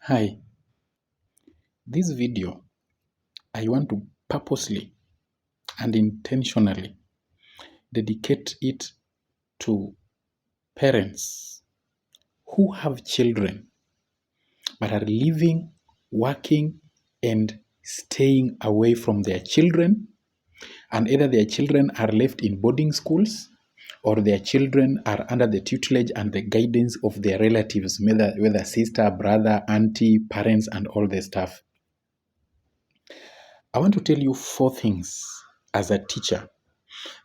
Hi, this video I want to purposely and intentionally dedicate it to parents who have children but are living, working, and staying away from their children, and either their children are left in boarding schools or their children are under the tutelage and the guidance of their relatives, whether sister, brother, auntie, parents, and all the stuff. I want to tell you four things as a teacher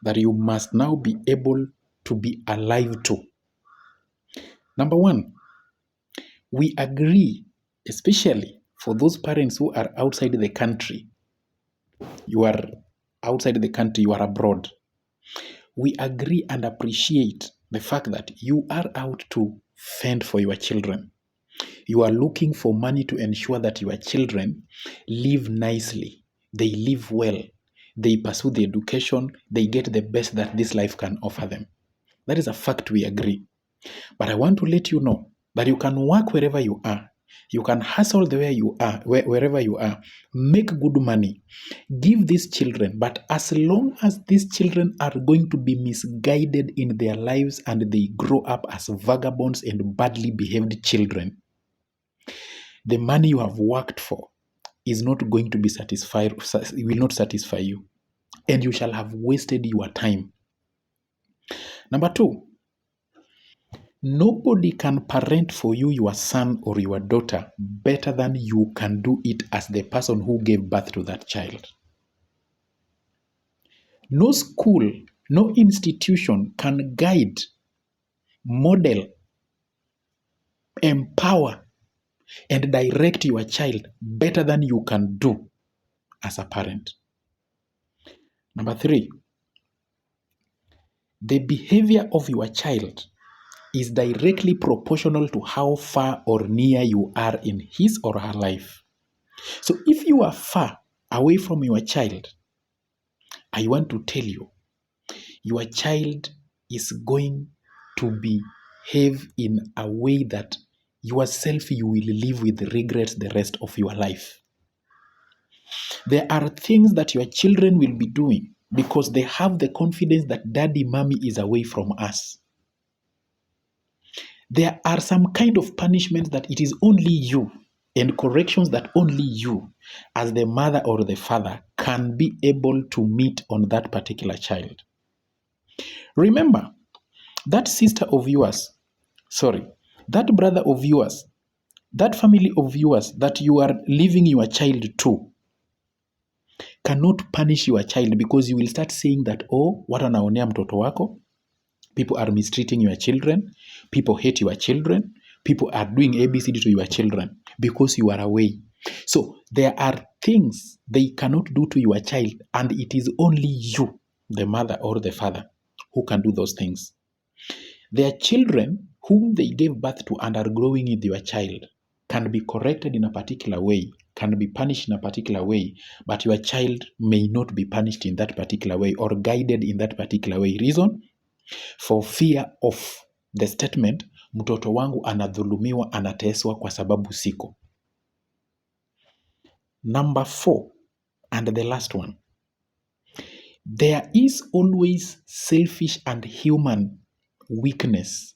that you must now be able to be alive to. Number one, we agree, especially for those parents who are outside the country. You are outside the country, you are abroad. We agree and appreciate the fact that you are out to fend for your children. You are looking for money to ensure that your children live nicely, they live well, they pursue the education, they get the best that this life can offer them. That is a fact we agree. But I want to let you know that you can work wherever you are. You can hustle the way you are, wherever you are. Make good money. Give these children. But as long as these children are going to be misguided in their lives and they grow up as vagabonds and badly behaved children, the money you have worked for is not going to be satisfied, will not satisfy you. And you shall have wasted your time. Number two, nobody can parent for you your son or your daughter better than you can do it as the person who gave birth to that child. No school, no institution can guide, model, empower, and direct your child better than you can do as a parent. Number three, the behavior of your child is directly proportional to how far or near you are in his or her life. So if you are far away from your child, I want to tell you, your child is going to behave in a way that yourself you will live with regrets the rest of your life. There are things that your children will be doing because they have the confidence that daddy, mommy is away from us. There are some kind of punishments that it is only you and corrections that only you as the mother or the father can be able to meet on that particular child. Remember, that sister of yours, that brother of yours, that family of yours that you are leaving your child to cannot punish your child because you will start saying that, oh, what anaonea mtoto wako? People are mistreating your children. People hate your children. People are doing ABCD to your children because you are away. So there are things they cannot do to your child, and it is only you, the mother or the father, who can do those things. Their children whom they gave birth to and are growing with your child can be corrected in a particular way, can be punished in a particular way, but your child may not be punished in that particular way or guided in that particular way. Reason? For fear of the statement, mtoto wangu anadhulumiwa, anateswa kwa sababu siko. Number 4, and the last one. There is always selfish and human weakness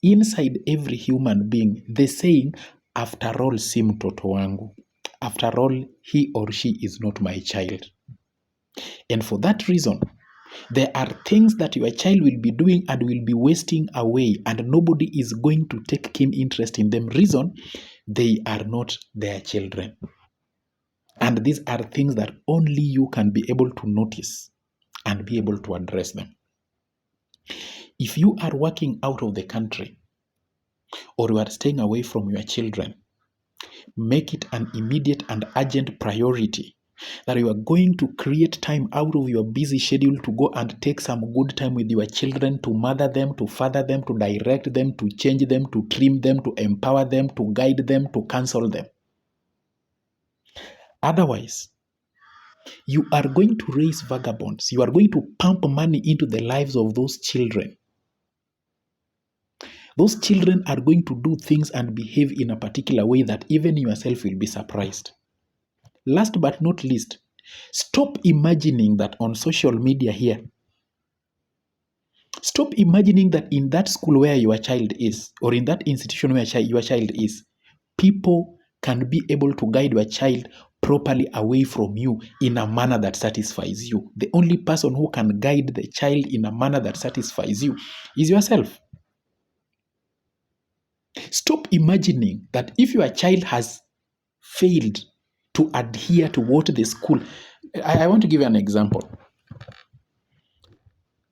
inside every human being. The saying, after all, si mtoto wangu. After all, he or she is not my child. And for that reason, there are things that your child will be doing and will be wasting away, and nobody is going to take keen interest in them. Reason, they are not their children. And these are things that only you can be able to notice and be able to address them. If you are working out of the country or you are staying away from your children, make it an immediate and urgent priority that you are going to create time out of your busy schedule to go and take some good time with your children, to mother them, to father them, to direct them, to change them, to trim them, to empower them, to guide them, to counsel them. Otherwise, you are going to raise vagabonds. You are going to pump money into the lives of those children. Those children are going to do things and behave in a particular way that even yourself will be surprised. Last but not least, stop imagining that on social media here, stop imagining that in that school where your child is, or in that institution where your child is, people can be able to guide your child properly away from you in a manner that satisfies you. The only person who can guide the child in a manner that satisfies you is yourself. Stop imagining that if your child has failed to adhere to what the school... I want to give you an example.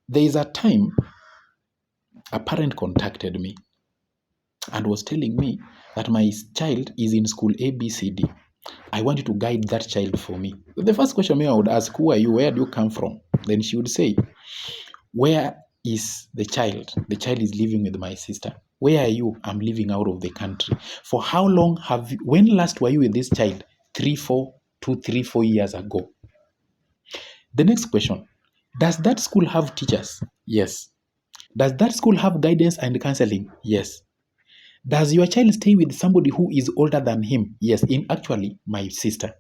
There is a time a parent contacted me and was telling me that my child is in school ABCD. I want you to guide that child for me. The first question I would ask, who are you? Where do you come from? Then she would say, where is the child? The child is living with my sister. Where are you? I'm living out of the country. For how long when last were you with this child? 4 years ago. The next question, does that school have teachers? Yes. Does that school have guidance and counseling? Yes. Does your child stay with somebody who is older than him? Yes, actually my sister.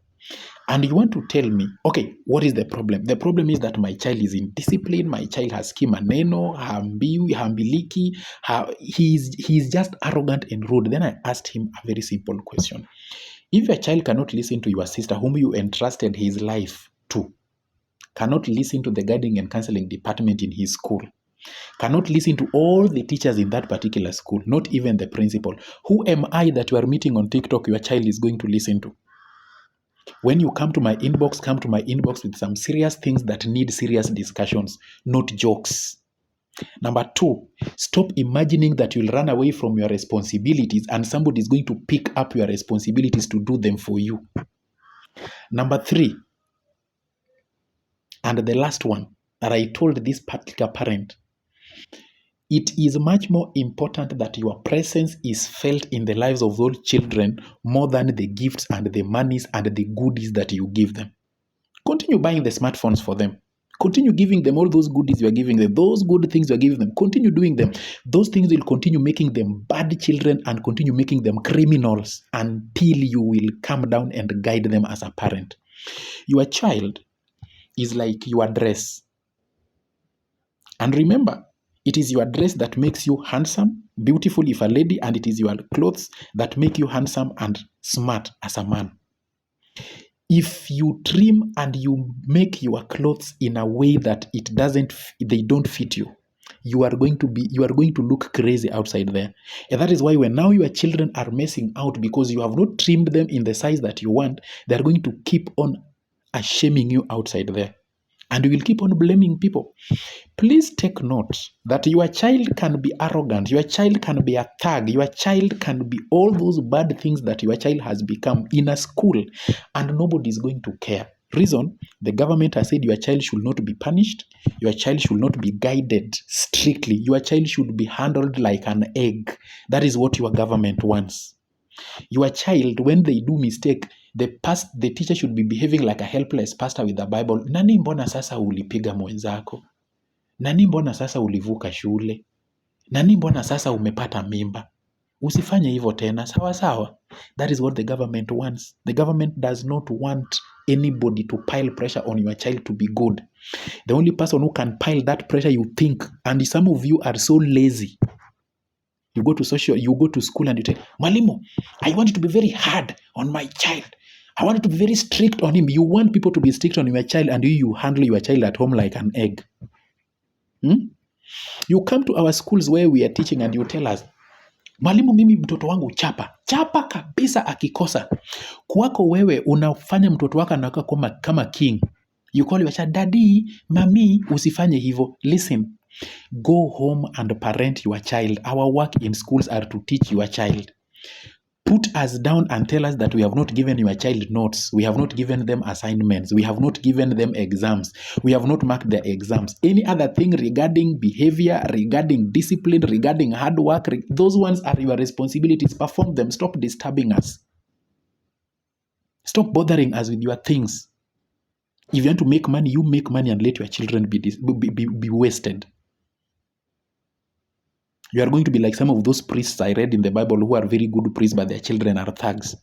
And you want to tell me, okay, what is the problem? The problem is that my child is indisciplined, my child has kimaneno, hambiliki, he's just arrogant and rude. Then I asked him a very simple question. If your child cannot listen to your sister, whom you entrusted his life to, cannot listen to the guiding and counseling department in his school, cannot listen to all the teachers in that particular school, not even the principal, who am I that you are meeting on TikTok your child is going to listen to? When you come to my inbox with some serious things that need serious discussions, not jokes. Number 2, stop imagining that you'll run away from your responsibilities and somebody is going to pick up your responsibilities to do them for you. Number 3, and the last one that I told this particular parent, it is much more important that your presence is felt in the lives of those children more than the gifts and the monies and the goodies that you give them. Continue buying the smartphones for them. Continue giving them all those goodies you are giving them, those good things you are giving them. Continue doing them. Those things will continue making them bad children and continue making them criminals until you will come down and guide them as a parent. Your child is like your dress. And remember, it is your dress that makes you handsome, beautiful if a lady, and it is your clothes that make you handsome and smart as a man. If you trim and you make your clothes in a way that they don't fit you, you are going to look crazy outside there. And that is why when now your children are messing out because you have not trimmed them in the size that you want, they are going to keep on shaming you outside there. And you will keep on blaming people. Please take note that your child can be arrogant, your child can be a thug, your child can be all those bad things that your child has become in a school, and nobody is going to care. Reason, the government has said your child should not be punished, your child should not be guided strictly, your child should be handled like an egg. That is what your government wants. Your child, when they do mistake, the teacher should be behaving like a helpless pastor with the Bible. Nani mbona sasa ulipiga mwenzako? Nani mbona sasa ulivuka shule? Nani mbona sasa umepata mimba? Usifanye hivyo tena, sawa sawa. That is what the government wants. The government does not want anybody to pile pressure on your child to be good. The only person who can pile that pressure, you think, and some of you are so lazy. You go to school and you tell, Mwalimu, I want you to be very hard on my child. I want you to be very strict on him. You want people to be strict on your child and you handle your child at home like an egg. You come to our schools where we are teaching and you tell us, Mwalimu, mimi mtoto wangu chapa kabisa akikosa. Kwako wewe unafanya mtoto wako anakuwa kama king. You call your child, daddy, mami, usifanye hivyo. Listen, go home and parent your child. Our work in schools are to teach your child. Put us down and tell us that we have not given your child notes. We have not given them assignments. We have not given them exams. We have not marked their exams. Any other thing regarding behavior, regarding discipline, regarding hard work, those ones are your responsibilities. Perform them. Stop disturbing us. Stop bothering us with your things. If you want to make money, you make money and let your children be wasted. You are going to be like some of those priests I read in the Bible who are very good priests, but their children are thugs.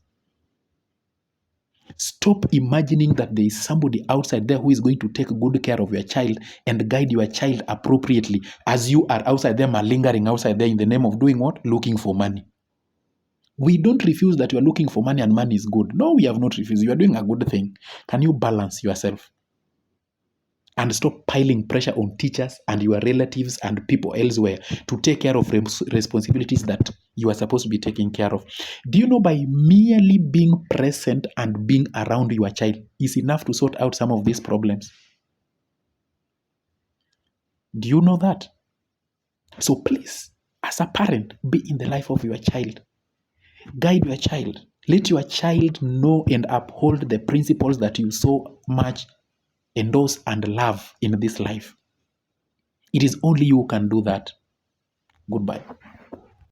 Stop imagining that there is somebody outside there who is going to take good care of your child and guide your child appropriately as you are outside there malingering outside there in the name of doing what? Looking for money. We don't refuse that you are looking for money and money is good. No, we have not refused. You are doing a good thing. Can you balance yourself? And stop piling pressure on teachers and your relatives and people elsewhere to take care of responsibilities that you are supposed to be taking care of. Do you know by merely being present and being around your child is enough to sort out some of these problems? Do you know that? So please, as a parent, be in the life of your child. Guide your child. Let your child know and uphold the principles that you so much endorse and love in this life. It is only you who can do that. Goodbye.